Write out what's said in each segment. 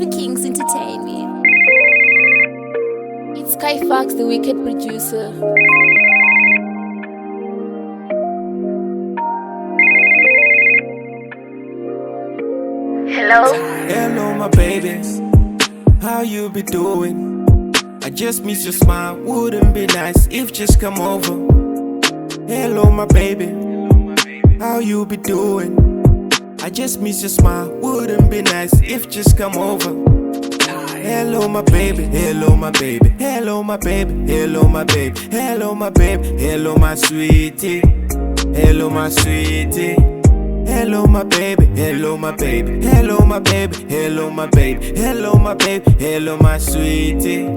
Super Kings Entertainment. It's Skyfox, the wicked producer. Hello? Hello, my baby. How you be doing? I just miss your smile. Wouldn't be nice if just come over. Hello, my baby. How you be doing? I just miss your smile. Wouldn't be nice if just come over. Hello, my baby. Hello, my baby. Hello, my baby. Hello, my baby. Hello, my baby. Hello, my sweetie. Hello, my sweetie. Hello, my baby. Hello, my baby. Hello, my baby. Hello, my baby. Hello, my baby. Hello, my sweetie.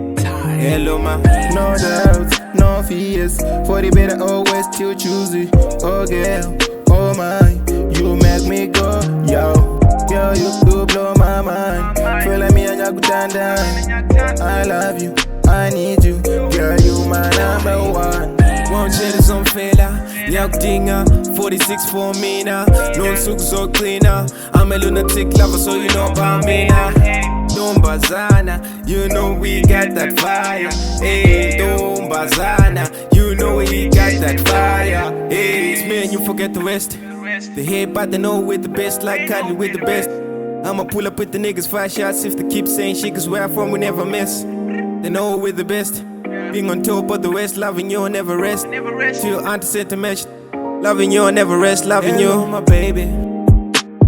Hello, my. No doubts, no fears. For the better, always still choose it. Oh girl, oh my, you make me go, yo. Girl, you do blow my mind. Feel like me and you go down. I love you, I need you. Girl, you my number one. Won't you some fella? Jag dinga 46 for me now. No suck so cleaner. I'm a lunatic lover, so you know about me now. Don't bazana, you know we got that fire. Hey, don't bazana, you know we got that fire. Hey, it's me and you forget the rest. They hate but they know we're the best, like Kylie with the best. I'ma pull up with the niggas 5 shots if they keep saying shit, cause where I'm from we never miss. They know we're the best. Being on top of the West, loving you never rest. To your auntie said to match. Loving you never rest, loving you. Hello, my baby.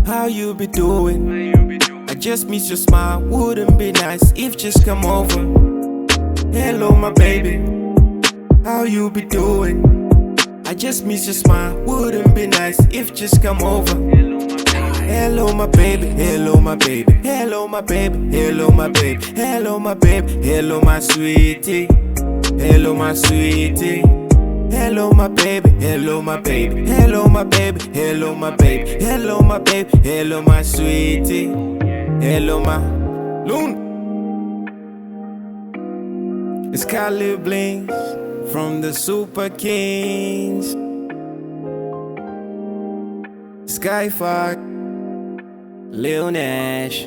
How you be doing? I just miss your smile. Wouldn't be nice if just come over. Hello, my baby. How you be doing? I just miss your smile. Wouldn't be nice if just come over. Hello, my baby. Hello, my baby. Hello, my baby. Hello, my baby. Hello, my baby. Hello, my sweetie. Hello, my sweetie. Hello, my baby. Hello, my baby. Hello, my baby. Hello, my baby. Hello, my baby. Hello, my sweetie. Hello, my Loon. It's Kylie Bling from the Super Kings. Skyfox, Lil Nash.